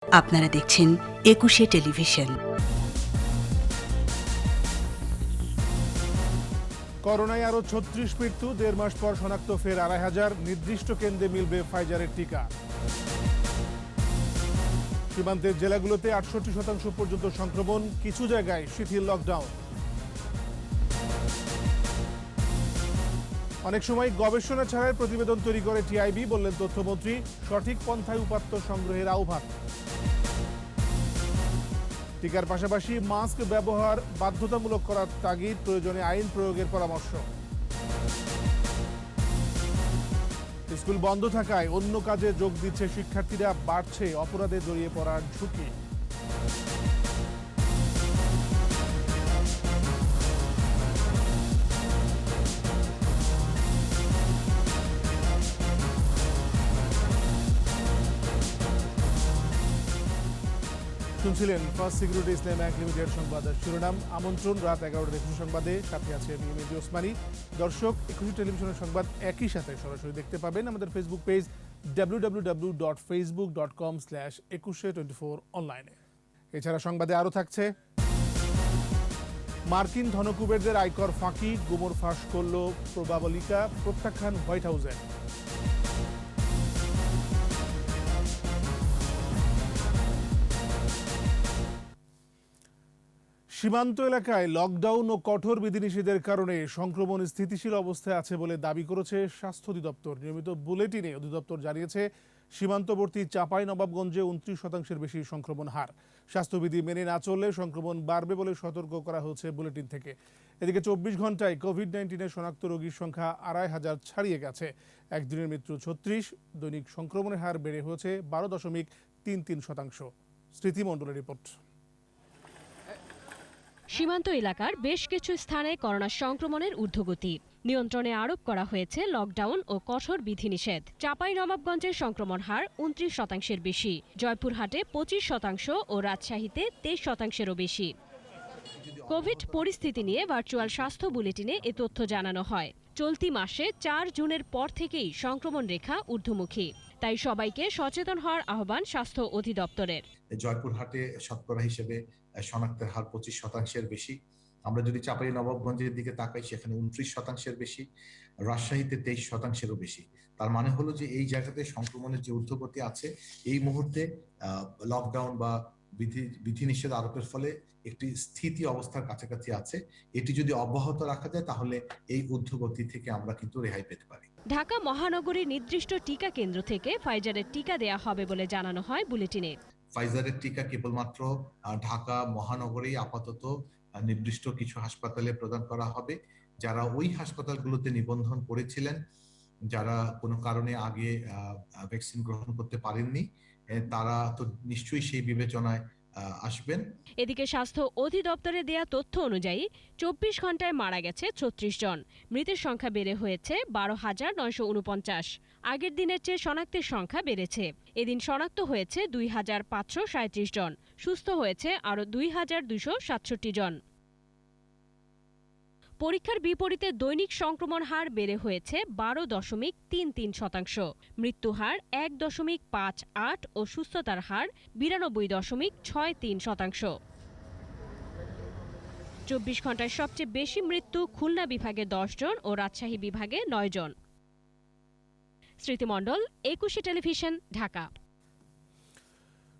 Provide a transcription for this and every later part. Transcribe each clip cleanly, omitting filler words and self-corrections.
আপনারা দেখছেন একুশে টেলিভিশন। করোনায় আরও ৩৬ মৃত্যু, ১.৫ মাস পর শনাক্ত ফের ২,৫০০। নির্দিষ্ট কেন্দ্রে মিলবে ফাইজারের টিকা। সীমান্তের জেলাগুলোতে ৬৮% পর্যন্ত সংক্রমণ, কিছু জায়গায় শিথিল লকডাউন। অনেক সময় গবেষণা ছাড়াই প্রতিবেদন তৈরি করে টিআইবি, বললেন তথ্যমন্ত্রী। সঠিক পন্থায় উপাত্ত সংগ্রহের আহ্বান। টিকার পাশাপাশি মাস্ক ব্যবহার বাধ্যতামূলক করার তাগিদ, প্রয়োজনে আইন প্রয়োগের পরামর্শ। স্কুল বন্ধ থাকায় অন্য কাজে যোগ দিচ্ছে শিক্ষার্থীরা, বাড়ছে অপরাধে জড়িয়ে পড়ার ঝুঁকি। শুনছিলেন ফার্স্ট সিকিউরিটি ইসলাম ব্যাংক লিমিটেড সংবাদের শিরোনাম। আমন্ত্রণ রাত 11টা 21 সংবাদে, সাথে আছে আমি মেহেদী ওসমানী। দর্শক, একুশে টেলিভিশনের সংবাদ একই সাথে সরাসরি দেখতে পাবেন আমাদের ফেসবুক পেজ www.facebook.com/2124 অনলাইনে। এছাড়া সংবাদে আরও থাকছে, মার্কিন ধনকুবেরদের আয়কর ফাঁকি, গুমর ফাঁস করল প্রবাবলিকা, প্রত্যাখ্যান হোয়াইট হাউসে। সীমান্ত এলাকায় লকডাউন ও কঠোর বিধিনিষেধের কারণে সংক্রমণ স্থিতিশীল অবস্থায় আছে বলে দাবি করেছে স্বাস্থ্য অধিদপ্তর। নিয়মিত বুলেটিনে অধিদপ্তর জানিয়েছে, সীমান্তবর্তী চাঁপাইনবাবগঞ্জে 29% বেশি সংক্রমণ হার। স্বাস্থ্যবিধি মেনে না চললে সংক্রমণ বাড়বে বলে সতর্ক করা হয়েছে বুলেটিন থেকে। এদিকে 24 ঘন্টায় কোভিড-19 শনাক্ত রোগীর সংখ্যা 2,500 ছাড়িয়ে গেছে। একদিনের মৃত্যু 36, দৈনিক সংক্রমণের হার বেড়ে হয়েছে 12.33%। স্মৃতি মণ্ডলের রিপোর্ট। সীমান্ত এলাকার বেশ কিছু স্থানে করোনা সংক্রমণের ঊর্ধ্বগতি। নিয়ন্ত্রণে আরোপ করা হয়েছে লকডাউন ও কঠোর বিধিনিষেধ। চাঁপাইনবাবগঞ্জের সংক্রমণ হার 29%-এর বেশি, জয়পুরহাটে 25% ও রাজশাহীতে 23%-এরও বেশি। কোভিড পরিস্থিতি নিয়ে ভার্চুয়াল স্বাস্থ্য বুলেটিনে এ তথ্য জানানো হয়। চলতি মাসে 4 জুনের পর থেকেই সংক্রমণ রেখা ঊর্ধ্বমুখী, তাই সবাইকে সচেতন হওয়ার আহ্বান স্বাস্থ্য অধিদপ্তরের। জয়পুরহাটে শতকরা হিসেবে শনাক্তের হার 25%-এর বেশি। আমরা যদি চাঁপাইনবাবগঞ্জের দিকে তাকাই, সেখানে 29%-এর বেশি, রাজশাহীতে 23%-এরও বেশি। তার মানে হলো যে এই জায়গাতে সংক্রমণের যে ঊর্ধ্বগতি আছে, এই মুহূর্তে লকডাউন বা বিধিনিষেধ আরোপের ফলে একটি স্থিতি অবস্থার কাছাকাছি আছে। এটি যদি অব্যাহত রাখা যায়, তাহলে এই ঊর্ধ্বগতি থেকে আমরা কিন্তু রেহাই পেতে পারি। ঢাকা মহানগরীর নির্দিষ্ট টিকা কেন্দ্র থেকে ফাইজারের টিকা দেয়া হবে বলে জানানো হয় বুলেটিনে। ফাইজারের টিকা কেবলমাত্র ঢাকা মহানগরী আপাতত নির্দিষ্ট কিছু হাসপাতালে প্রদান করা হবে। যারা ওই হাসপাতালগুলোতে নিবন্ধন করেছিলেন, যারা কোনো কারণে আগে ভ্যাকসিন গ্রহণ করতে পারেননি, তারা তো নিশ্চয়ই সেই বিবেচনায় আসবেন। এদিকে স্বাস্থ্য অধিদপ্তরে দেয়া তথ্য অনুযায়ী 24 ঘন্টায় মারা গেছে 36 জন। মৃতের সংখ্যা বেড়ে হয়েছে 12,949। আগের দিনের চেয়ে শনাক্তের সংখ্যা বেড়েছে। এদিন শনাক্ত হয়েছে 2,537 জন, সুস্থ হয়েছে আরও 2,267 জন। পরীক্ষার বিপরীতে দৈনিক সংক্রমণ হার বেড়ে হয়েছে 12.33%। মৃত্যু হার 1.58 ও সুস্থতার হার 92.63%। 24 ঘন্টায় সবচেয়ে বেশি মৃত্যু খুলনা বিভাগে 10 জন ও রাজশাহী বিভাগে 9 জন। স্মৃতি মণ্ডল, একুশে টেলিভিশন, ঢাকা।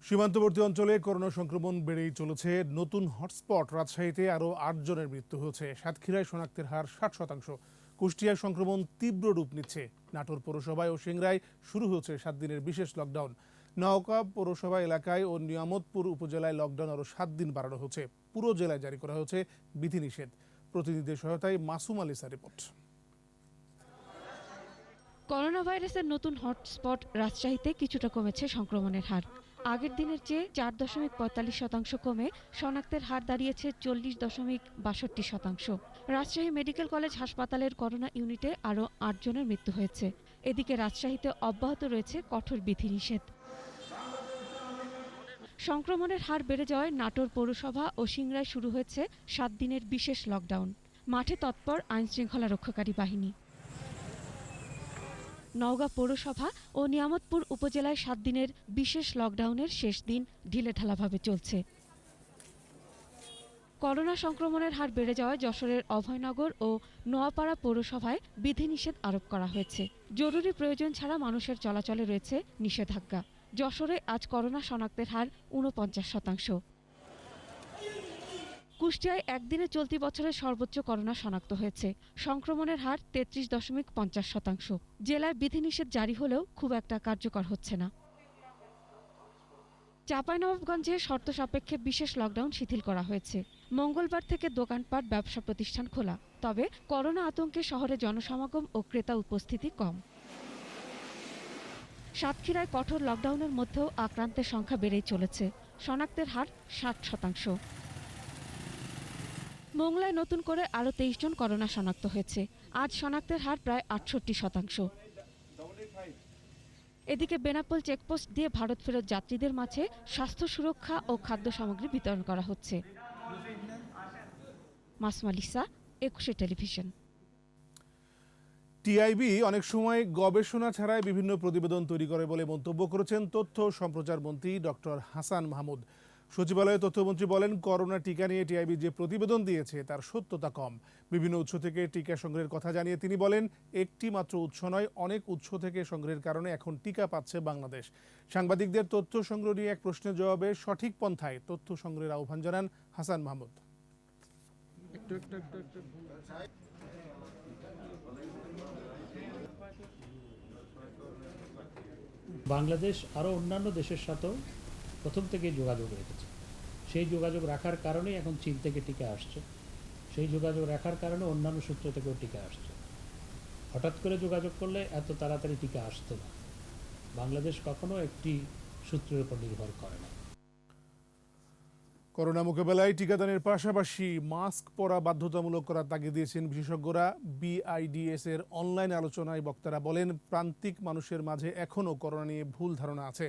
সীমান্তবর্তী অঞ্চলে করোনা সংক্রমণ বেড়েই চলেছে। নতুন হটস্পট রাজশাহীতে আরও 8 জনের মৃত্যু হয়েছে। সাতক্ষীরায় শনাক্তের হার 60%। কুষ্টিয়ায় সংক্রমণ তীব্র রূপ নিচ্ছে। নাটোর পৌরসভায় ও সিংড়ায় শুরু হয়েছে 7 দিনের বিশেষ লকডাউন। নওগাঁ পৌরসভা এলাকায় ও নিয়ামতপুর উপজেলায় লকডাউন আরও 7 দিন বাড়ানো হচ্ছে। পুরো জেলায় জারি করা হয়েছে বিধিনিষেধ। প্রতিনিধিদের সহায়তায় মাসুম আলিসার রিপোর্ট। করোনা ভাইরাসের নতুন হটস্পট রাজশাহীতে কিছুটা কমেছে সংক্রমণের হার। আগের দিনের চেয়ে 4.45% কমে শনাক্তের হার দাঁড়িয়েছে 40.62%। রাজশাহী মেডিকেল কলেজ হাসপাতালের করোনা ইউনিটে আরও 8 জনের মৃত্যু হয়েছে। এদিকে রাজশাহীতে অব্যাহত রয়েছে কঠোর বিধিনিষেধ। সংক্রমণের হার বেড়ে যাওয়ায় নাটোর পৌরসভা ও সিংড়ায় শুরু হয়েছে 7 দিনের বিশেষ লকডাউন। মাঠে তৎপর আইনশৃঙ্খলা রক্ষাকারী বাহিনী। নওগাঁ পৌরসভা ও নিয়ামতপুর উপজেলায় 7 দিনের বিশেষ লকডাউনের শেষ দিন ঢিলেঢালাভাবে চলছে। করোনা সংক্রমণের হার বেড়ে যাওয়ায় যশোরের অভয়নগর ও নোয়াপাড়া পৌরসভায় বিধিনিষেধ আরোপ করা হয়েছে। জরুরি প্রয়োজন ছাড়া মানুষের চলাচলে রয়েছে নিষেধাজ্ঞা। যশোরে আজ করোনা শনাক্তের হার 49%। কুষ্টিয়ায় একদিনে চলতি বছরের সর্বোচ্চ করোনা শনাক্ত হয়েছে। সংক্রমণের হার 33.50%। জেলায় বিধিনিষেধ জারি হলেও খুব একটা কার্যকর হচ্ছে না। চাঁপাইনবাবগঞ্জে শর্ত সাপেক্ষে বিশেষ লকডাউন শিথিল করা হয়েছে। মঙ্গলবার থেকে দোকানপাট, ব্যবসা প্রতিষ্ঠান খোলা। তবে করোনা আতঙ্কে শহরে জনসমাগম ও ক্রেতা উপস্থিতি কম। সাতক্ষীরায় কঠোর লকডাউনের মধ্যেও আক্রান্তের সংখ্যা বেড়েই চলেছে। শনাক্তের হার 60%। মোংলায় নতুন করে আরও 23 জন করোনা শনাক্ত হয়েছে। আজ শনাক্তের হার প্রায় 68%। এদিকে বেনাপোল চেকপোস্ট দিয়ে ভারত ফেরত যাত্রীদের মাঝে স্বাস্থ্য সুরক্ষা ও খাদ্য সামগ্রী বিতরণ করা হচ্ছে। মাসমা লিসা, 21 টেলিভিশন। টিআইবি অনেক সময় গবেষণা ছাড়াই বিভিন্ন প্রতিবেদন তৈরি করে বলে মন্তব্য করেছেন তথ্য সম্প্রচার মন্ত্রী ডক্টর হাসান মাহমুদ। সচিবালয়ে তথ্যমন্ত্রী বলেন, করোনা টিকা নিয়ে টিআইবি যে প্রতিবেদন দিয়েছে তার সত্যতা কম। বিভিন্ন উৎস থেকে টিকা সংগ্রহের কথা জানিয়ে তিনি বলেন, একটি মাত্র উৎস নয়, অনেক উৎস থেকে সংগ্রহের কারণে এখন টিকা পাচ্ছে বাংলাদেশ। সাংবাদিকদের তথ্য সংগ্রহ নিয়ে এক প্রশ্নের জবাবে সঠিক পন্থায় তথ্য সংগ্রহের আহ্বান জানান হাসান মাহমুদ। বাংলাদেশ আরও অন্যান্য দেশের সাথেও প্রথম থেকে যোগাযোগ রেখেছে। সেই যোগাযোগ রাখার কারণেই এখন চীন থেকে টিকা আসছে। সেই যোগাযোগ রাখার কারণে অন্যান্য সূত্র থেকেও টিকা আসছে। হঠাৎ করে যোগাযোগ করলে এত তাড়াতাড়ি টিকা আসতো না। বাংলাদেশ কখনো একটি সূত্রের উপর নির্ভর করে না। করোনা মোকাবেলায় টিকাদানের পাশাপাশি মাস্ক পরা বাধ্যতামূলক করার তাগিদ দিয়েছেন বিশেষজ্ঞরা। বিআইডিএস এর অনলাইন আলোচনায় বক্তারা বলেন, প্রান্তিক মানুষের মাঝে এখনও করোনা নিয়ে ভুল ধারণা আছে।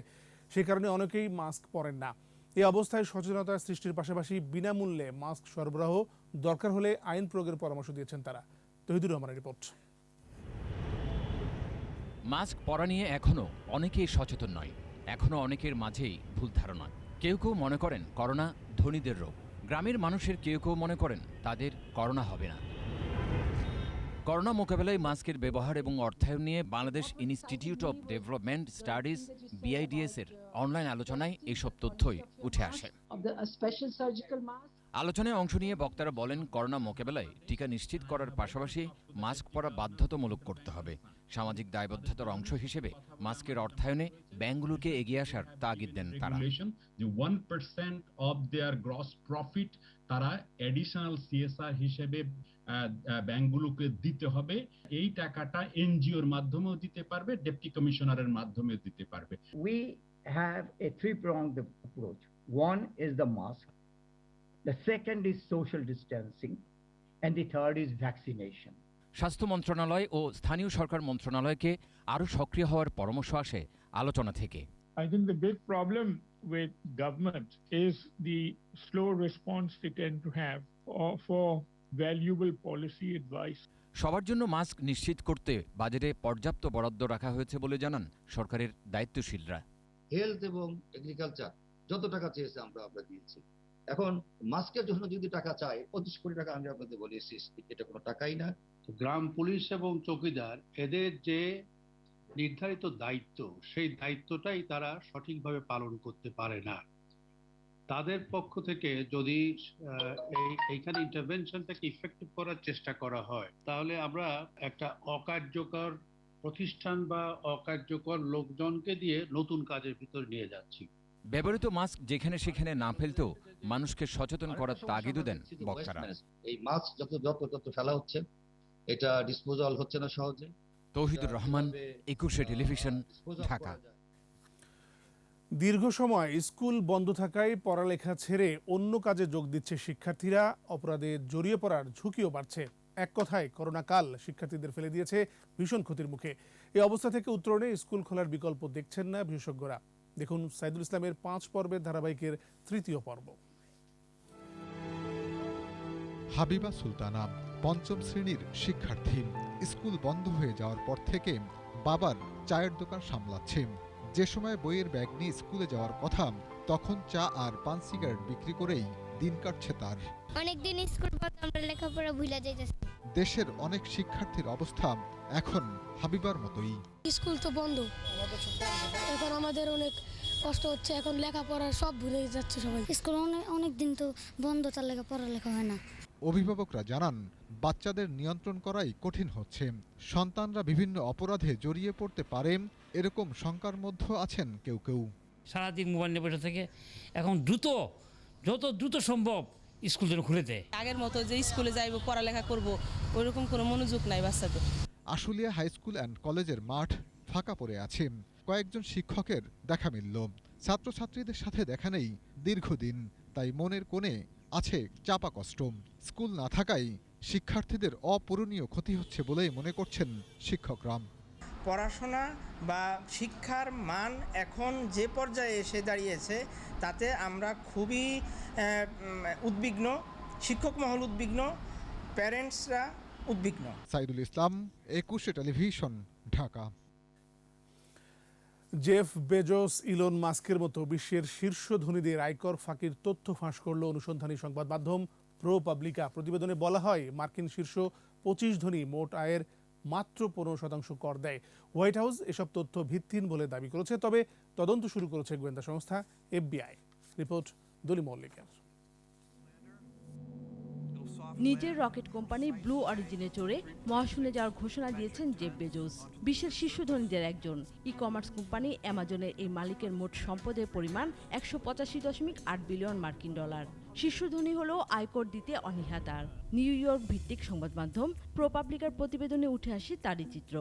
সে কারণে অনেকেই মাস্ক পরেন না। এই অবস্থায় সচেতনতা সৃষ্টির পাশাপাশি বিনামূল্যে মাস্ক সরবরাহ, দরকার হলে আইন প্রয়োগের পরামর্শ দিয়েছেন তারা। তহিদুর রহমানের রিপোর্ট। মাস্ক পরা নিয়ে এখনও অনেকেই সচেতন নয়। এখনও অনেকের মাঝেই ভুল ধারণা। কেউ কেউ মনে করেন করোনা ধনীদের রোগ। গ্রামের মানুষের কেউ কেউ মনে করেন তাদের করোনা হবে না। করোনা মোকাবেলায় মাস্কের ব্যবহার এবং অর্থায়ন নিয়ে Bangladesh institute of development studies BIDS এর অনলাইন আলোচনায় এইসব তথ্যই উঠে আসে। আলোচনায় অংশ নিয়ে বক্তারা বলেন, করোনা মোকাবেলায় টিকা নিশ্চিত করার পাশাপাশি মাস্ক পরা বাধ্যতামূলক করতে হবে। সামাজিক দায়বদ্ধতার অংশ হিসেবে মাস্কের অর্থায়নে ব্যাংকগুলোকে এগিয়ে আসার তাগিদ দেন তারা। 1% অফ দেয়ার গ্রস প্রফিট তারা অ্যাডিশনাল সিএসআর হিসেবে ব্যাংকগুলোকে দিতে হবে। এই টাকাটা এনজিওর মাধ্যমেও দিতে পারবে, ডেপুটি কমিশনারের মাধ্যমেও দিতে পারবে। We have a three-pronged approach. One is the mask, the second is social distancing, and the third is vaccination. স্বাস্থ্য মন্ত্রণালয় ও স্থানীয় সরকার মন্ত্রণালয়কে আরও সক্রিয় হওয়ার পরামর্শ আসে আলোচনা থেকে। I think the big problem with government is the slow response they tend to have for valuable policy advice. সবার জন্য মাস্ক নিশ্চিত করতে বাজেটে পর্যাপ্ত বরাদ্দ রাখা হয়েছে বলে জানান সরকারের দায়িত্বশীলরা। হেলথ এবং এগ্রিকালচার যত টাকা চেয়েছে আমরা দিয়েছি। এখন মাস্কের জন্য যদি টাকা চাই 25 কোটি টাকা, আমি আপনাদের বলেছি এটা কোনো টাকাই না। গ্রাম পুলিশ এবং চৌকিদার এদের যে নির্ধারিত দায়িত্ব, সেই দায়িত্বটাই তারা সঠিকভাবে পালন করতে পারে না। তাদের পক্ষ থেকে যদি এইখানে ইন্টারভেনশনটাকে ইফেক্টিভ করার চেষ্টা করা হয়, তাহলে আমরা একটা অকার্যকর প্রতিষ্ঠান বা অকার্যকর লোকজনকে দিয়ে নতুন কাজের ভিতর নিয়ে যাচ্ছি। ব্যবহৃত মাস্ক যেখানে সেখানে না ফেলতেও মানুষকে সচেতন করার তাগিদও দেন বক্তারা। এই মাস্ক যত ফেলা হচ্ছে, এটা ডিসপোজাল হচ্ছে না সহজে। তৌহিদুর রহমান, 21 টেলিভিশন, ঢাকা। দীর্ঘ সময় স্কুল বন্ধ থাকায় পড়ালেখা ছেড়ে অন্য কাজে যোগ দিচ্ছে শিক্ষার্থীরা। অপরাধে জড়িয়ে পড়ার ঝুঁকিও বাড়ছে। এক কথায় করোনা কাল শিক্ষার্থীদের ফেলে দিয়েছে ভীষণ ক্ষতির মুখে। এই অবস্থা থেকে উত্তরণে স্কুল খোলার বিকল্প দেখছেন না বিশেষজ্ঞরা। দেখুন সাইদুল ইসলামের 5 পর্বের ধারাবাহিকের 3য় পর্ব। হাবিবা সুলতানা 5ম শ্রেণীর শিক্ষার্থী। স্কুল বন্ধ হয়ে যাওয়ার পর থেকে বাবার চায়ের দোকান সামলাচ্ছে। যে সময় বইয়ের ব্যাগ নিয়ে স্কুলে যাওয়ার কথা, তখন চা আর পান সিগারেট বিক্রি করেই দিন কাটছে তার। অনেকদিন স্কুল পড়তে আমরা লেখাপড়া ভুলে যাইতেছি। দেশের অনেক শিক্ষার্থীর অবস্থা এখন হাবিবার মতোই। স্কুল তো বন্ধ, এখন আমাদের অনেক কষ্ট হচ্ছে, এখন লেখাপড়া সব ভুলে যাচ্ছে সবাই। স্কুল অনেক দিন তো বন্ধ, তার পড়ালেখা হয় না। অভিভাবকরা জানান, বাচ্চাদের নিয়ন্ত্রণ করাই কঠিন হচ্ছে। সন্তানরা বিভিন্ন অপরাধে জড়িয়ে পড়তে পারে, এরকম শঙ্কার মধ্যে আছেন কেউ কেউ। সারাদিন মোবাইল নিয়ে বসে থেকে এখন যত দ্রুত সম্ভব স্কুল যেন খুলে দেয়। আগের মতো যে স্কুলে যাইব পড়ালেখা করব ওইরকম কোনো মনোযোগ নাই বাচ্চাদের। আশুলিয়া হাই স্কুল অ্যান্ড কলেজের মাঠ ফাঁকা পড়ে আছে। কয়েকজন শিক্ষকের দেখা মিলল, ছাত্রছাত্রীদের সাথে দেখা নেই দীর্ঘদিন, তাই মনের কোণে আছে চাপা কষ্ট। স্কুল না থাকায় শিক্ষার্থীদের অপূরণীয় ক্ষতি হচ্ছে বলেই মনে করছেন শিক্ষকরা। পড়াশোনা বা শিক্ষার মান এখন যে পর্যায়ে এসে দাঁড়িয়েছে তাতে আমরা খুবই উদ্বিগ্ন, শিক্ষক মহল উদ্বিগ্ন, প্যারেন্টসরা উদ্বিগ্ন। Saidul Islam, 21 television, Dhaka. Jeff Bezos, Elon মাস্কের মতো বিশ্বের শীর্ষ ধনীদের আয়কর ফাঁকির তথ্য ফাঁস করল অনুসন্ধানী সংবাদ মাধ্যম প্রোপাবলিকা। প্রতিবেদনে বলা হয়, মার্কিন শীর্ষ 25 ধনী মোট আয়ের মাত্র 15% কর দেয়। হোয়াইট হাউস এসব তথ্য ভিত্তিহীন বলে দাবি করেছে, তবে তদন্ত শুরু করেছে গোয়েন্দা সংস্থা FBI। রিপোর্ট দলি মল্লিকের। নিজের রকেট কোম্পানি ব্লু অরিজিনে চড়ে মহাশূন্যে যাওয়ার ঘোষণা দিয়েছেন জেফ বেজোস। বিশ্বের শীর্ষ ধনীদের একজন। ই কমার্স কোম্পানি অ্যামাজনের এই মালিকের মোট সম্পদের পরিমাণ 185.8 বিলিয়ন মার্কিন ডলার। শীর্ষ ধনী হলেও আয়কর দিতে অনীহা তার। নিউ ইয়র্ক ভিত্তিক সংবাদ মাধ্যম প্রোপাবলিকার প্রতিবেদনে উঠে আসে তারই চিত্র।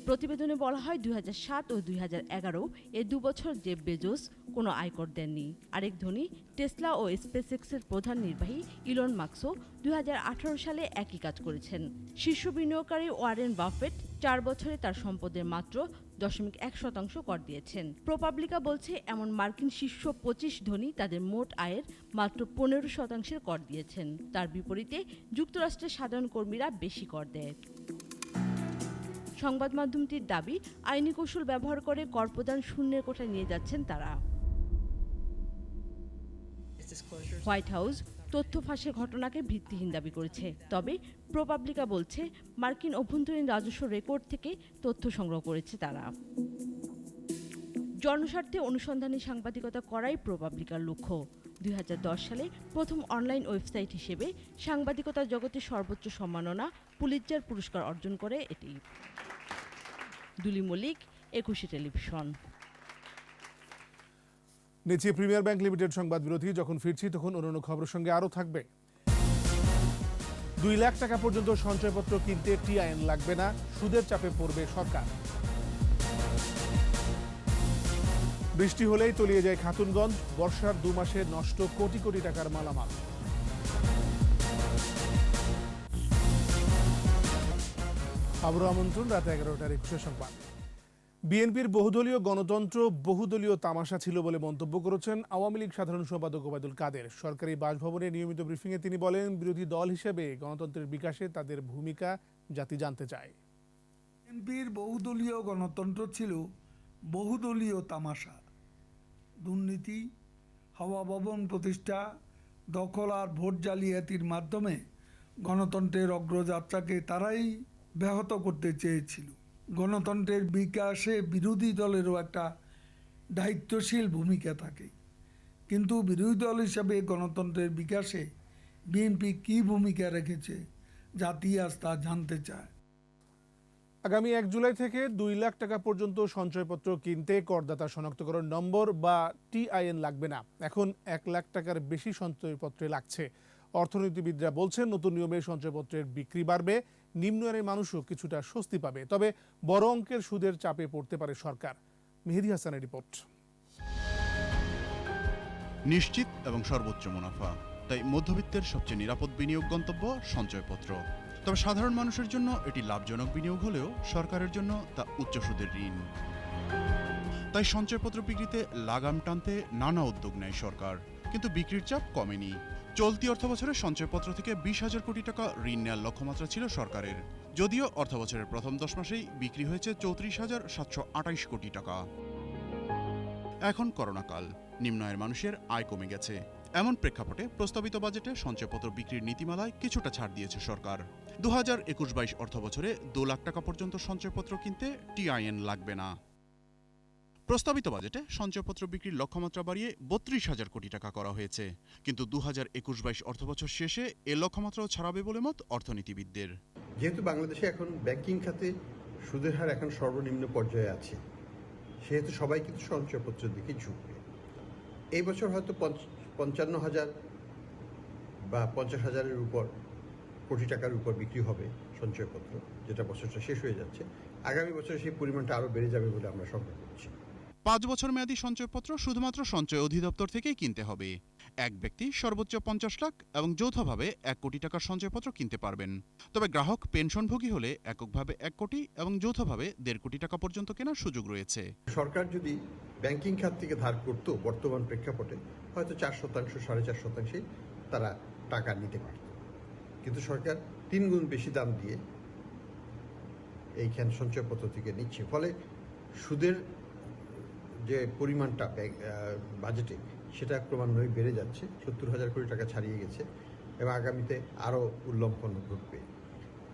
প্রতিবেদনে বলা হয়, 2007 ও 2011 এই 2 বছর জেফ বেজোস কোনো আয়কর দেননি। আরেক ধনী টেসলা ও স্পেসএক্সের প্রধান নির্বাহী ইলন মাস্কও 2018 সালে একই কাজ করেছেন। শীর্ষ বিনিয়োগকারী ওয়ারেন বাফেট 4 বছরে তার সম্পদের মাত্র 0.1% কর দিয়েছেন। প্রোপাবলিকা বলছে, এমন মার্কিন শীর্ষ 25 ধনী তাদের মোট আয়ের মাত্র 15% কর দিয়েছেন। তার বিপরীতে যুক্তরাষ্ট্রের সাধারণ কর্মীরা বেশি কর দেয়। সংবাদ মাধ্যমটির দাবি, আইনি কৌশল ব্যবহার করে কর প্রদান শূন্যের কোঠায় নিয়ে যাচ্ছেন তারা। হোয়াইট হাউস তথ্য ফাঁসের ঘটনাকে ভিত্তিহীন দাবি করেছে, তবে প্রোপাবলিকা বলছে, মার্কিন অভ্যন্তরীণ রাজস্ব রেকর্ড থেকে তথ্য সংগ্রহ করেছে তারা। জনস্বার্থে অনুসন্ধানী সাংবাদিকতা করাই প্রোপাবলিকার লক্ষ্য। 2010 সালে প্রথম অনলাইন ওয়েবসাইট হিসেবে সাংবাদিকতার জগতে সর্বোচ্চ সম্মাননা পুলিৎজার পুরস্কার অর্জন করে এটি। দুলি মল্লিক, 21 টেলিভিশন। নিচে প্রিমিয়ার ব্যাংক লিমিটেড সংবাদ বিরতি। যখন ফিরছি তখন অন্যান্য খবরের সঙ্গে আরও থাকবে। 2 লাখ টাকা পর্যন্ত সঞ্চয়পত্র কিনতে টিআইএন লাগবে না, সুদের চাপে পড়বে সরকার। বৃষ্টি হলেই তলিয়ে যায় খাতুনগঞ্জ, বর্ষার 2 মাসে নষ্ট কোটি কোটি টাকার মালামাল। আবারও আমন্ত্রণ রাত 11টার 21 সংবাদ। বিএনপির বহুদলীয় গণতন্ত্র বহুদলীয় তামাশা ছিল বলে মন্তব্য করেছেন আওয়ামী লীগ সাধারণ সম্পাদক ওবায়দুল কাদের। সরকারি বাসভবনে নিয়মিত ব্রিফিংয়ে তিনি বলেন, বিরোধী দল হিসেবে গণতন্ত্রের বিকাশে তাদের ভূমিকা জাতি জানতে চায়। বিএনপির বহুদলীয় গণতন্ত্র ছিল বহুদলীয় তামাশা। দুর্নীতি, হাওয়া ভবন প্রতিষ্ঠা, দখল আর ভোট জালিয়াতির মাধ্যমে গণতন্ত্রের অগ্রযাত্রাকে তারাই ব্যাহত করতে চেয়েছিল। গণতন্ত্রের বিকাশে বিরোধী দলেরও একটা দায়িত্বশীল ভূমিকা থাকে, কিন্তু বিরোধী দল হিসাবে গণতন্ত্রের বিকাশে বিএনপি কী ভূমিকা রেখেছে জাতি আজ তা জানতে চায়। আগামী 1 জুলাই থেকে 2 লাখ টাকা পর্যন্ত সঞ্চয়পত্র কিনতে করদাতা শনাক্তকরণ নম্বর বা টিআইএন লাগবে না। এখন 1 লাখ টাকার বেশি সঞ্চয়পত্রে লাগছে। অর্থনীতিবিদরা বলছেন, নতুন নিয়মে সঞ্চয়পত্রের বিক্রি বাড়বে, নিম্ন আয়ের মানুষও কিছুটা স্বস্তি পাবে। তবে বড় অঙ্কের সুদের চাপে পড়তে পারে সরকার। মেহেদী হাসানের রিপোর্ট। নিশ্চিত এবং সর্বোচ্চ মুনাফা, তাই মধ্যবিত্তের সবচেয়ে নিরাপদ বিনিয়োগ গন্তব্য সঞ্চয়পত্র। তবে সাধারণ মানুষের জন্য এটি লাভজনক বিনিয়োগ হলেও সরকারের জন্য তা উচ্চ সুদের ঋণ। তাই সঞ্চয়পত্র বিক্রিতে লাগাম টানতে নানা উদ্যোগ নেয় সরকার, কিন্তু বিক্রির চাপ কমেনি। চলতি অর্থবছরে সঞ্চয়পত্র থেকে 20,000 কোটি টাকা ঋণ নেওয়ার লক্ষ্যমাত্রা ছিল সরকারের, যদিও অর্থবছরের প্রথম 10 মাসেই বিক্রি হয়েছে 34,728 কোটি টাকা। এখন করোনাকাল, নিম্ন আয়ের মানুষের আয় কমে গেছে। এমন প্রেক্ষাপটে প্রস্তাবিত বাজেটে সঞ্চয়পত্র বিক্রির নীতিমালায় কিছুটা ছাড় দিয়েছে সরকার। 2021-22 অর্থবছরে 2 লাখ টাকা পর্যন্ত সঞ্চয়পত্র কিনতে টিআইএন লাগবে না। প্রস্তাবিত বাজেটে সঞ্চয়পত্র বিক্রির লক্ষ্যমাত্রা বাড়িয়ে 32,000 কোটি টাকা করা হয়েছে, কিন্তু 2021-22 অর্থবছর শেষে এ লক্ষ্যমাত্রাও ছাড়াবে বলে মত অর্থনীতিবিদদের। যেহেতু বাংলাদেশে এখন ব্যাংকিং খাতে সুদের হার এখন সর্বনিম্ন পর্যায়ে আছে, সেহেতু সবাই কিন্তু সঞ্চয়পত্রের দিকে ঝুঁকবে। এই বছর হয়তো 55,000 বা 50,000-এর উপর কোটি টাকার উপর বিক্রি হবে সঞ্চয়পত্র, যেটা বছরটা শেষ হয়ে যাচ্ছে। আগামী বছরে সেই পরিমাণটা আরও বেড়ে যাবে বলে আমরা শঙ্কা করছি। 5 বছর মেয়াদী সঞ্চয়পত্র শুধুমাত্র সঞ্চয় অধিদপ্তর থেকেই কিনতে হবে। এক ব্যক্তি সর্বোচ্চ 50 লাখ এবং যৌথভাবে 1 কোটি টাকার সঞ্চয়পত্র কিনতে পারবেন। তবে গ্রাহক পেনশনভোগী হলে এককভাবে 1 কোটি এবং যৌথভাবে 1.5 কোটি টাকা পর্যন্ত কেনার সুযোগ রয়েছে। সরকার যদি ব্যাংকিং খাত থেকে ধার করত বর্তমান প্রেক্ষাপটে হয়তো 4%, 4.5%-ই তারা টাকা নিতে পারত, কিন্তু সরকার 3 গুণ বেশি দাম দিয়ে এইখান সঞ্চয়পত্র থেকে নিচ্ছে। ফলে সুদের যে পরিমাণটা বাজেটে সেটা ক্রমান্বয়ে বেড়ে যাচ্ছে, 70,000 কোটি টাকা ছাড়িয়ে গেছে এবং আগামীতে আরও উল্লঙ্ঘন ঘটবে।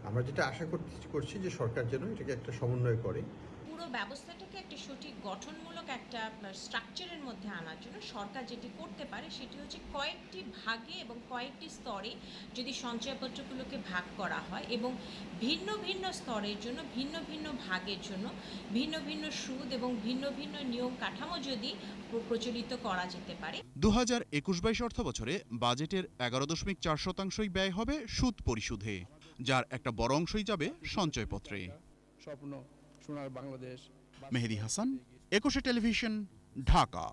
আমরা যেটা আশা করছি যে সরকার যেন এটাকে একটা সমন্বয় করে। পুরো ব্যবস্থাটাকে একটা সঠিক গঠনমূলক একটা স্ট্রাকচারের মধ্যে আনার জন্য সরকার যেটি করতে পারে সেটি হচ্ছে কয়েকটি ভাগে এবং কয়েকটি স্তরে যদি সঞ্চয়পত্রগুলোকে ভাগ করা হয় এবং ভিন্ন ভিন্ন স্তরের জন্য ভিন্ন ভিন্ন ভাগের জন্য ভিন্ন ভিন্ন সুদ এবং ভিন্ন ভিন্ন নিয়ম কাঠামো যদি প্রচলিত করা যেতে পারে। 2021-22 অর্থবছরে বাজেটের 11.4%ই ব্যয় হবে সুদ পরিশোধে, যার একটা বড় অংশই যাবে সঞ্চয়পত্রে। স্বপ্ন সোনার বাংলাদেশ। মেহেদী হাসান, 21 টেলিভিশন, ঢাকা।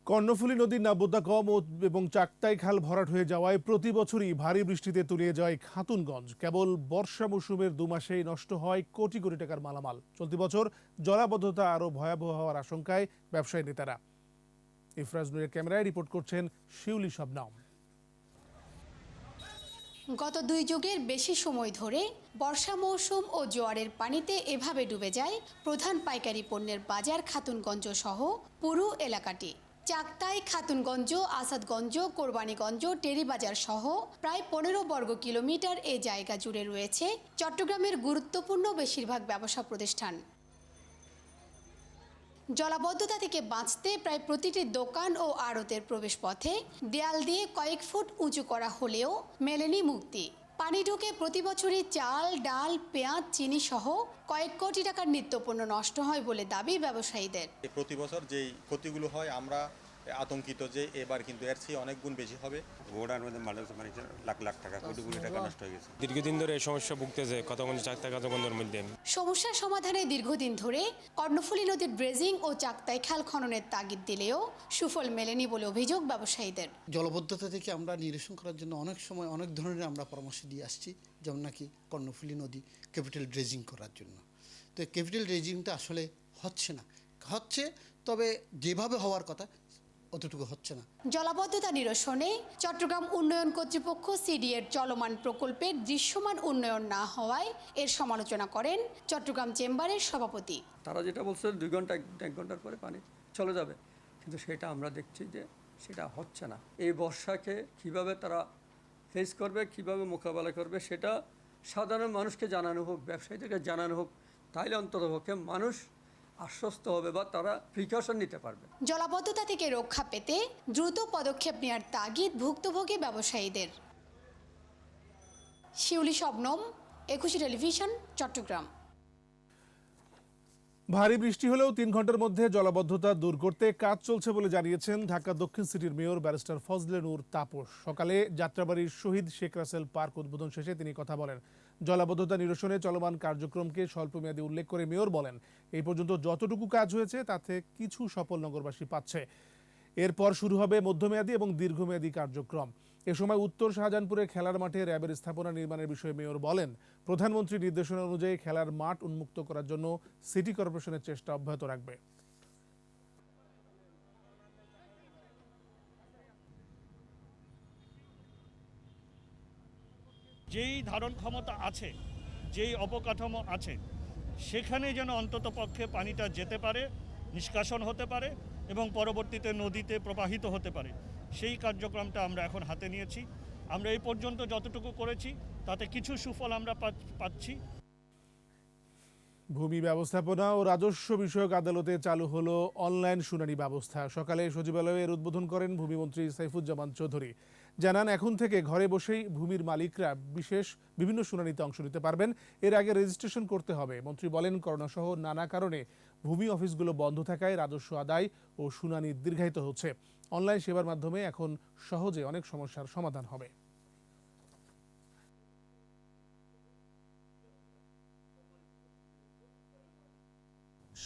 কর্ণফুলী নদীর নাব্যতা কম এবং চাকতাই খাল ভরাট হয়ে যাওয়ায় প্রতি বছরই ভারী বৃষ্টিতে তলিয়ে যায় খাতুনগঞ্জ। কেবল বর্ষা মৌসুমের 2 মাসেই নষ্ট হয় কোটি কোটি টাকার মালামাল। চলতি বছর জলাবদ্ধতা আরও ভয়াবহ হওয়ার আশঙ্কায় ব্যবসায়ী নেতারা। ইফরাজ নুরের ক্যামেরায় রিপোর্ট করছেন শিউলি শবনম। গত 2 যুগের বেশি সময় ধরে বর্ষা মৌসুম ও জোয়ারের পানিতে এভাবে ডুবে যায় প্রধান পাইকারি পণ্যের বাজার খাতুনগঞ্জ সহ পুরো এলাকাটি। চাকতাই, খাতুনগঞ্জ, আসাদগঞ্জ, কোরবানীগঞ্জ, টেরিবাজার সহ প্রায় 15 বর্গ কিলোমিটার এ জায়গা জুড়ে রয়েছে চট্টগ্রামের গুরুত্বপূর্ণ বেশিরভাগ ব্যবসা প্রতিষ্ঠান। জলাবদ্ধতা থেকে বাঁচতে প্রায় প্রতিটি দোকান ও আড়তের প্রবেশপথে দেয়াল দিয়ে কয়েক ফুট উঁচু করা হলেও মেলেনি মুক্তি। পানি ঢুকে প্রতি বছরই চাল, ডাল, পেঁয়াজ, চিনি সহ কয়েক কোটি টাকার নিত্যপণ্য নষ্ট হয় বলে দাবি ব্যবসায়ীদের। প্রতি বছর যেই ক্ষতিগুলো হয় আমরা আতঙ্কিত যে এবার কিন্তু এর চেয়ে অনেক গুণ বেশি হবে। ঘোড়ার মধ্যে লাখ লাখ টাকা, কোটি কোটি টাকা নষ্ট হয়ে গেছে। দীর্ঘদিন ধরে সমস্যা ভুগতেছে খাতুনগঞ্জ, চাকতাই খাতুনগঞ্জের মধ্যে। সমস্যার সমাধানে দীর্ঘদিন ধরে কর্ণফুলী নদীর ড্রেজিং ও চাকতাই খাল খননের তাগিদ দিলেও সুফল মেলেনি বলে অভিযোগ ব্যবসায়ীদের। জলবদ্ধতা থেকে আমরা নিরসন করার জন্য অনেক সময় অনেক ধরনের আমরা পরামর্শ দিয়ে আসছি, যেমন নাকি কর্ণফুলী নদী ক্যাপিটাল ড্রেজিং করার জন্য। তো ক্যাপিটাল ড্রেজিংটা আসলে হচ্ছে তবে যেভাবে হওয়ার কথা অতটুকু হচ্ছে না। জলাবদ্ধতা নিরসনে চট্টগ্রাম উন্নয়ন কর্তৃপক্ষ সিডিএর চলমান প্রকল্পের দৃশ্যমান উন্নয়ন না হওয়ায় এর সমালোচনা করেন চট্টগ্রাম চেম্বারের সভাপতি। তারা যেটা বলছে 2 ঘন্টা 1 ঘন্টার পরে পানি চলে যাবে, কিন্তু সেটা আমরা দেখছি যে সেটা হচ্ছে না। এই বর্ষাকে কিভাবে তারা ফেস করবে, কিভাবে মোকাবেলা করবে সেটা সাধারণ মানুষকে জানানো হোক, ব্যবসায়ীদেরকে জানানো হোক, তাইলে অন্ততপক্ষে মানুষ আশ্বস্ত হবে বা তারা প্রিকশন নিতে পারবে। জলাবদ্ধতা থেকে রক্ষা পেতে দ্রুত পদক্ষেপ নেওয়ার তাগিদ ভুক্তভোগী ব্যবসায়ীদের। শিউলি শবনম, 21 টেলিভিশন, চট্টগ্রাম। ভারী বৃষ্টি হলেও 3 ঘন্টার মধ্যে জলাবদ্ধতা দূর করতে কাজ চলছে বলে জানিয়েছেন ঢাকা দক্ষিণ সিটির মেয়র ব্যারিস্টার ফজলে নূর তাপস। সকালে যাত্রাবাড়ির শহীদ শেখ রাসেল পার্ক উদ্বোধন শেষে তিনি কথা বলেন। জলাবদ্ধতা নিরসনে চলমান কার্যক্রমকে স্বল্পমেয়াদী উল্লেখ করে মেয়র বলেন, এই পর্যন্ত যতটুকু কাজ হয়েছে তাতে কিছু সফল নগরবাসী পাচ্ছে। এরপর শুরু হবে মধ্যমেয়াদী এবং দীর্ঘমেয়াদী কার্যক্রম। এ সময় উত্তর শাহজাহানপুরে খেলার মাঠে র্যাবের স্থাপনা নির্মাণের বিষয়ে মেয়র বলেন, প্রধানমন্ত্রীর নির্দেশনা অনুযায়ী খেলার মাঠ উন্মুক্ত করার জন্য সিটি কর্পোরেশনের চেষ্টা অব্যাহত রাখবে। যেই ধারণ ক্ষমতা আছে, যেই অবকাঠামো আছে, সেখানে যেন অন্তত পক্ষে পানিটা যেতে পারে, নিষ্কাশন হতে পারে এবং পরবর্তীতে নদীতে প্রবাহিত হতে পারে, সেই কার্যক্রমটা আমরা এখন হাতে নিয়েছি। আমরা এই পর্যন্ত যতটুকু করেছি তাতে কিছু সুফল আমরা পাচ্ছি। ভূমি ব্যবস্থাপনা ও রাজস্ব বিষয়ক আদালতে চালু হলো অনলাইন শুনানি ব্যবস্থা। সকালে সচিবালয়ে এর উদ্বোধন করেন ভূমিমন্ত্রী সাইফুজ্জামান চৌধুরী। জানান, এখন থেকে ঘরে বসেই ভূমির মালিকরা বিভিন্ন শুনানিতে অংশ নিতে পারবেন। এর আগে রেজিস্ট্রেশন করতে হবে। মন্ত্রী বলেন, করোনা সহ নানা কারণে ভূমি অফিসগুলো বন্ধ থাকায় রাজস্ব আদায় ও শুনানি দীর্ঘায়িত হচ্ছে। অনলাইন সেবার মাধ্যমে এখন সহজে অনেক সমস্যার সমাধান হবে।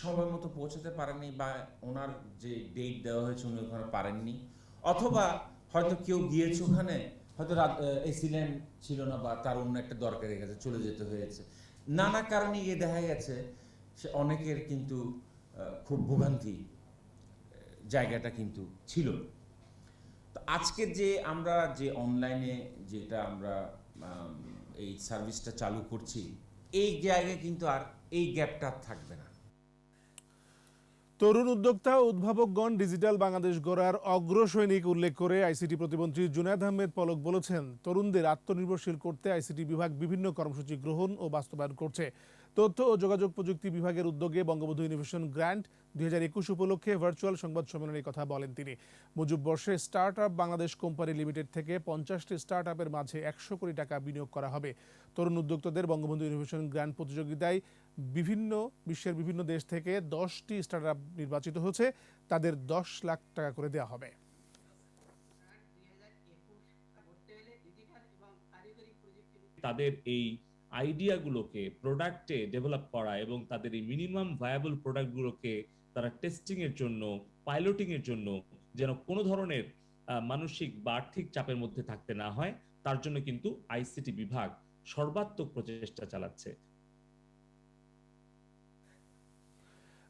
সময় মতো পৌঁছাতে পারেননি বা ওনার যে ডেট দেওয়া হয়েছে উনি ওখানে পারেননি, অথবা হয়তো কেউ গিয়েছে ওখানে, হয়তো এসিলেন্ট ছিল না বা তার অন্য একটা দরকারে গেছে, চলে যেতে হয়েছে। নানা কারণে গিয়ে দেখা গেছে সে অনেকের কিন্তু খুব ভোগান্তি জায়গাটা কিন্তু ছিল। তো আজকে যে আমরা যে অনলাইনে যেটা আমরা এই সার্ভিসটা চালু করছি, এই জায়গায় কিন্তু আর এই গ্যাপটা থাকবে না। তরুণ উদ্যোক্তা ও উদ্ভাবকগণ ডিজিটাল বাংলাদেশ গড়ার অগ্রসৈনিক উল্লেখ করে আইসিটি প্রতিমন্ত্রী জুনায়েদ আহমেদ পলক বলেছেন, তরুণদের আত্মনির্ভরশীল করতে আইসিটি বিভাগ বিভিন্ন কর্মসূচি গ্রহণ ও বাস্তবায়ন করছে। তথ্য ও যোগাযোগ প্রযুক্তি বিভাগের উদ্যোগে বঙ্গবন্ধু ইনোভেশন গ্র্যান্ট 2021 উপলক্ষে ভার্চুয়াল সংবাদ সম্মেলনে কথা বলেন তিনি। মুজিব বর্ষে start up Bangladesh company limited থেকে 50টি স্টার্ট আপের মাঝে 100 কোটি টাকা বিনিয়োগ করা হবে। তরুণ উদ্যোক্তাদের বঙ্গবন্ধু ইনোভেশন গ্র্যান্ট প্রতিযোগিতায় বিশ্বের বিভিন্ন দেশ থেকে 10টি স্টার্ট আপ নির্বাচিত হয়েছে। তাদের 10 লাখ টাকা করে দেওয়া হবে। তাদের এই আইডিয়াগুলোকে প্রোডাক্টে ডেভেলপ করা এবং তাদের এই মিনিমাম ভায়াবল প্রোডাক্টগুলোকে তারা টেস্টিং এর জন্য, পাইলটিং এর জন্য যেন কোনো ধরনের মানসিক বা আর্থিক চাপের মধ্যে থাকতে না হয়, তার জন্য কিন্তু আইসিটি বিভাগ সর্বাত্মক প্রচেষ্টা চালাচ্ছে।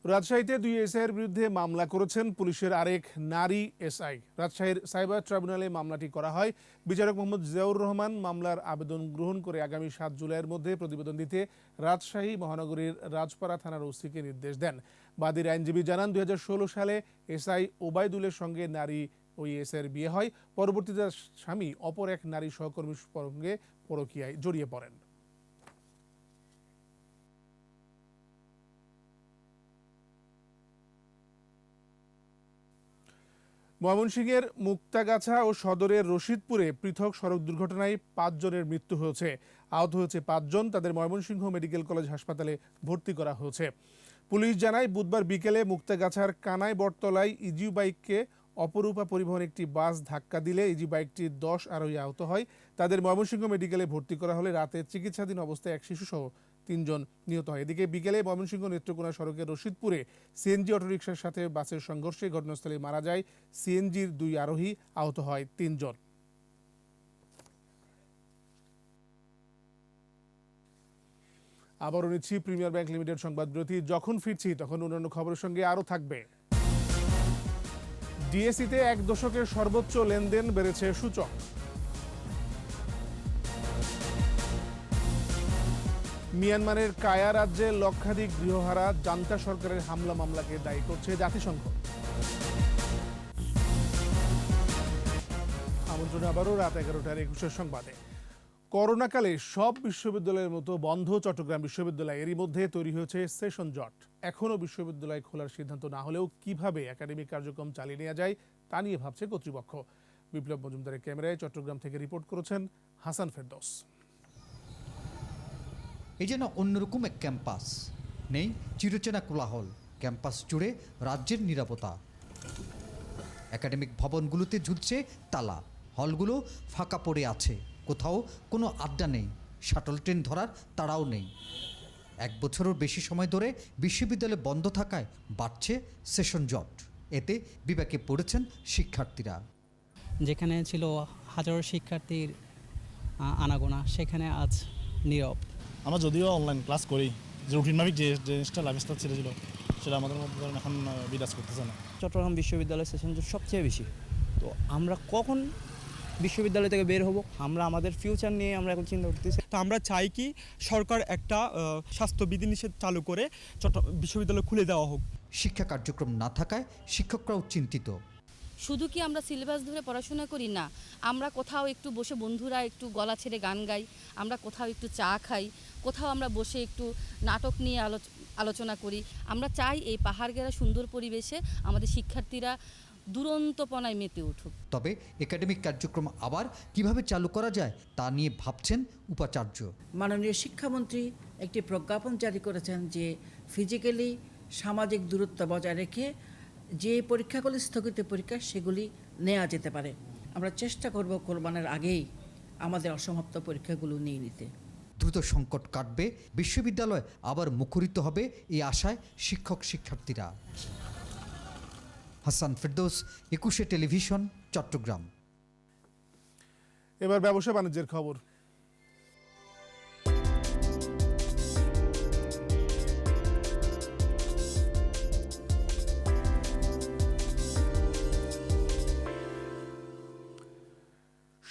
রাজশাহীতে 2 এসআইয়ের বিরুদ্ধে মামলা করেছেন পুলিশের আরেক নারী এসআই। রাজশাহীর সাইবার ট্রাইব্যুনালে মামলাটি করা হয়। বিচারক মোহাম্মদ জিয়াউর রহমান মামলার আবেদন গ্রহণ করে আগামী 7 জুলাইয়ের মধ্যে প্রতিবেদন দিতে রাজশাহী মহানগরীর রাজপাড়া থানার ওসিকে নির্দেশ দেন। বাদীর আইনজীবী জানান, 2016 সালে এসআই ওবায়দুলের সঙ্গে নারী ওই এসআইয়ের বিয়ে হয়। পরবর্তীতে স্বামী অপর এক নারী সহকর্মীর সঙ্গে পরকীয়ায় জড়িয়ে পড়েন। ময়মনসিংহের মুক্তাগাছা ও সদরের রশিদপুরে পৃথক সড়ক দুর্ঘটনায় 5 জনের মৃত্যু হয়েছে। আহত হয়েছে 5 জন। তাদের ময়মনসিংহ মেডিকেল কলেজ হাসপাতালে ভর্তি করা হয়েছে। পুলিশ জানায়, বুধবার বিকেলে মুক্তাগাছার কানাই বটতলায় ইজি বাইককে অপরূপা পরিবহন একটি বাস ধাক্কা দিলে ইজি বাইকটির 10 আরোহী আহত হয়। তাদের ময়মনসিংহ মেডিকেলে ভর্তি করা হলে রাতে চিকিৎসাধীন অবস্থায় এক শিশুসহ 3 জন নিহত হয়। এদিকে বিকেলে ময়মনসিংহ নেত্রকোনা সড়কের রশিদপুরে সিএনজি অটোরিকশার সাথে বাসের সংঘর্ষে ঘটনাস্থলে মারা যায় সিএনজির 2 আরোহী, আহত হয় 3 জন। আবারও নিচ্ছি প্রিমিয়ার ব্যাংক লিমিটেড সংবাদ বিরতি। যখন ফিরছি তখন অন্যান্য খবরের সঙ্গে আরও থাকবে। ডিএসইতে 1 দশকের সর্বোচ্চ লেনদেন, বেড়েছে সূচক। মিয়ানমারের কায়া রাজ্যে লক্ষাধিক গৃহহারা জান্তা সরকারের হামলা মামলাকে দায়ী করছে জাতিসংঘ। আমন্ত্রণ আবারও রাত 11টার 21 সংবাদে। করোনাকালে সব বিশ্ববিদ্যালয়ের মতো বন্ধ চট্টগ্রাম বিশ্ববিদ্যালয়। এরই মধ্যে তৈরি হয়েছে সেশন জট। এখনও বিশ্ববিদ্যালয় খোলার সিদ্ধান্ত না হলেও কিভাবে একাডেমিক কার্যক্রম চালিয়ে নেওয়া যায় তা নিয়ে ভাবছে কর্তৃপক্ষ। বিপ্লব মজুমদারের ক্যামেরায় চট্টগ্রাম থেকে রিপোর্ট করেছেন হাসান ফেরদৌস। এই যেন অন্যরকম এক ক্যাম্পাস, নেই চিরচেনা কোলাহল। ক্যাম্পাস জুড়ে রাজ্যের নিরাপত্তা। একাডেমিক ভবনগুলোতে ঝুলছে তালা, হলগুলো ফাঁকা পড়ে আছে। কোথাও কোনো আড্ডা নেই, শাটল ট্রেন ধরার তাড়াও নেই। 1 বছরের বেশি সময় ধরে বিশ্ববিদ্যালয় বন্ধ থাকায় বাড়ছে সেশন জট। এতে বিপাকে পড়েছেন শিক্ষার্থীরা। যেখানে ছিল হাজারো শিক্ষার্থীর আনাগোনা, সেখানে আজ নীরব। আমরা যদিও অনলাইন ক্লাস করি, যে রুটিন মাফিক যে জিনিসটা লাইফস্টাইল ছিল সেটা আমাদের মধ্যে এখন বিরাজ করতেছে না। চট্টগ্রাম বিশ্ববিদ্যালয়ের সেশন জট সবচেয়ে বেশি। তো আমরা কখন বিশ্ববিদ্যালয় থেকে বের হব, আমরা আমাদের ফিউচার নিয়ে আমরা এখন চিন্তা করতেছি। তো আমরা চাই কি সরকার একটা স্বাস্থ্য বিধিনিষেধ চালু করে বিশ্ববিদ্যালয় খুলে দেওয়া হোক। শিক্ষা কার্যক্রম না থাকায় শিক্ষকরাও চিন্তিত। শুধু কি আমরা সিলেবাস ধরে পড়াশোনা করি না, আমরা কোথাও একটু বসে বন্ধুরা একটু গলা ছেড়ে গান গাই, আমরা কোথাও একটু চা খাই, কোথাও আমরা বসে একটু নাটক নিয়ে আলোচনা করি। আমরা চাই এই পাহাড় ঘেরা সুন্দর পরিবেশে আমাদের শিক্ষার্থীরা দুরন্তপনায় মেতে উঠুক। তবে একাডেমিক কার্যক্রম আবার কিভাবে চালু করা যায় তা নিয়ে ভাবছেন উপাচার্য। মাননীয় শিক্ষামন্ত্রী একটি প্রজ্ঞাপন জারি করেছেন যে ফিজিক্যালি সামাজিক দূরত্ব বজায় রেখে যে পরীক্ষাগুলি স্থগিত পরীক্ষা সেগুলি নেওয়া যেতে পারে। আমরা চেষ্টা করব কোরবানের আগেই আমাদের অসমাপ্ত পরীক্ষাগুলো নিয়ে নিতে। দ্রুত সংকট কাটবে, বিশ্ববিদ্যালয় আবার মুখরিত হবে এই আশায় শিক্ষক শিক্ষার্থীরা। হাসান ফেরদৌস, 21 টেলিভিশন, চট্টগ্রাম। এবার ব্যবসা বাণিজ্যের খবর।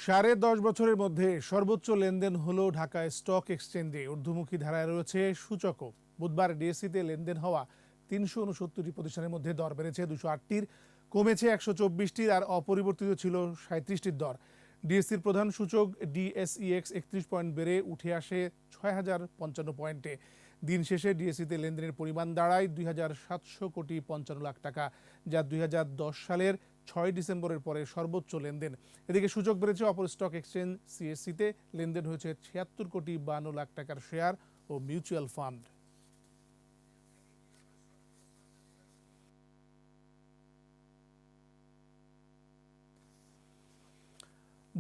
$10.5 বছরের মধ্যে সর্বোচ্চ লেনদেন হলো ঢাকা স্টক এক্সচেঞ্জে। ঊর্ধ্বমুখী ধারায় রয়েছে সূচকও। বুধবার ডিএসসিতে লেনদেন হওয়া 369টি প্রতিষ্ঠানের মধ্যে দর বেড়েছে 208টির, কমেছে 124টির, আর অপরিবর্তিত ছিল 37টির দর। ডিএসসির প্রধান সূচক ডিএসইএক্স 31 পয়েন্ট বেড়ে উঠে আসে 6055 পয়েন্টে। দিন শেষে ডিএসসিতে লেনদেনের পরিমাণ দাঁড়ায় 2,755 লাখ টাকা, যা 2010 সালের 6 ডিসেম্বরের পরে সর্বোচ্চ লেনদেন। এদিকে সূচক বেড়েছে অপর স্টক এক্সচেঞ্জ সিএসসিতে লেনদেন হয়েছে 76,52 লাখ টাকার শেয়ার ও মিউচুয়াল ফান্ড।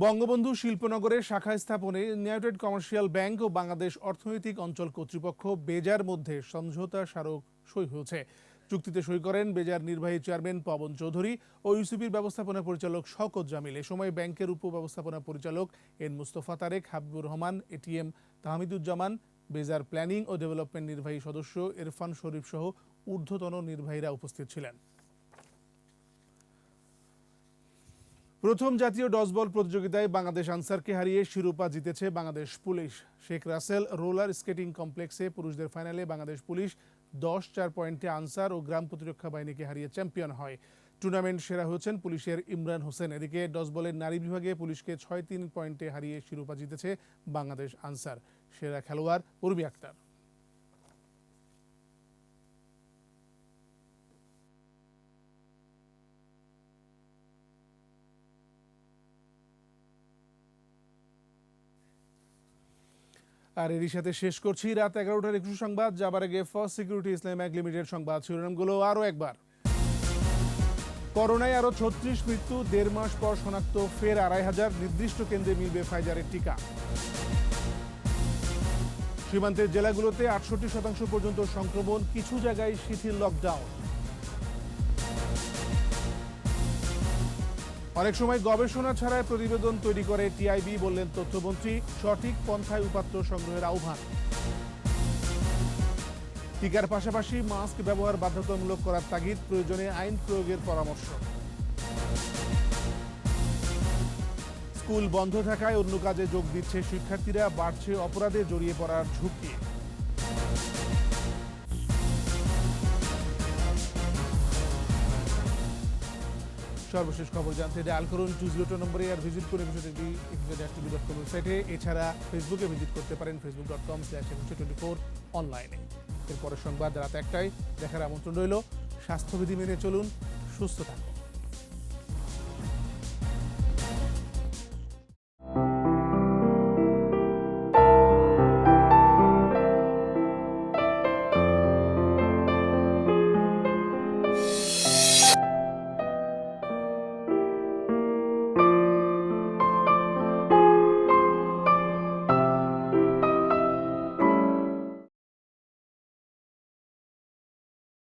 বঙ্গবন্ধু শিল্পনগরের শাখা স্থাপনে ইউনাইটেড কমার্শিয়াল ব্যাংক ও বাংলাদেশ অর্থনৈতিক অঞ্চল কর্তৃপক্ষ বেজার মধ্যে সমঝোতা স্মারক সই হয়েছে। চুক্তিতে সই করেন বেজার নির্বাহী চেয়ারম্যান পবন চৌধুরী ও ইউসিবির ব্যবস্থাপনা পরিচালক শওকত জামিল। এ সময় ব্যাংকের উপব্যবস্থাপনা পরিচালক এন মুস্তফা তারেক, হাবিবুর রহমান, এটিএম তাহমিদুজ্জামান, বেজার প্ল্যানিং ও ডেভেলপমেন্ট নির্বাহী সদস্য ইরফান শরীফ সহ ঊর্ধ্বতন নির্বাহীরা উপস্থিত ছিলেন। প্রথম জাতীয় ডজবল প্রতিযোগিতায় বাংলাদেশ আনসারকে হারিয়ে শিরোপা জিতেছে বাংলাদেশ পুলিশ। শেখ রাসেল রোলার স্কেটিং কমপ্লেক্সে পুরুষদের ফাইনালে বাংলাদেশ পুলিশ 10-4 পয়েন্টে আনসার ও গ্রাম প্রতিরক্ষা বাহিনীকে হারিয়ে চ্যাম্পিয়ন হয়। টুর্নামেন্ট সেরা হয়েছেন পুলিশের ইমরান হোসেন। এদিকে ডজবলের নারী বিভাগে পুলিশকে 6-3 পয়েন্টে হারিয়ে শিরোপা জিতেছে বাংলাদেশ আনসার। সেরা খেলোয়াড় উর্মি আক্তার। আর এরই সাথে শেষ করছি রাত 11টার 21 সংবাদ। যাবার আগে ফার্স্ট সিকিউরিটি ইসলাম ব্যাংক লিমিটেড সংবাদ শিরোনামগুলো আরও একবার। করোনায় আরও 36 মৃত্যু, 1.5 মাস পর শনাক্ত ফের 2,500, নির্দিষ্ট কেন্দ্রে মিলবে ফাইজারের টিকা। সীমান্তের জেলাগুলোতে 68% পর্যন্ত সংক্রমণ, কিছু জায়গায় শিথিল লকডাউন। অনেক সময় গবেষণা ছাড়াই প্রতিবেদন তৈরি করে টিআইবি, বললেন তথ্যমন্ত্রী। সঠিক পন্থায় উপাত্ত সংগ্রহের আহ্বান। টিকার পাশাপাশি মাস্ক ব্যবহার বাধ্যতামূলক করার তাগিদ, প্রয়োজনে আইন প্রয়োগের পরামর্শ। স্কুল বন্ধ থাকায় অন্য কাজে যোগ দিচ্ছে শিক্ষার্থীরা, বাড়ছে অপরাধে জড়িয়ে পড়ার ঝুঁকি। সর্বশেষ খবর জানতে ডায়াল করুন 202 নম্বরে, আর ভিজিট করুন বিষয়টি ওয়েবসাইটে। এছাড়া ফেসবুকে ভিজিট করতে পারেন facebook.com/24 অনলাইনে। এরপরের সংবাদ রাত 1টায় দেখার আমন্ত্রণ রইল। স্বাস্থ্যবিধি মেনে চলুন, সুস্থ থাকুন।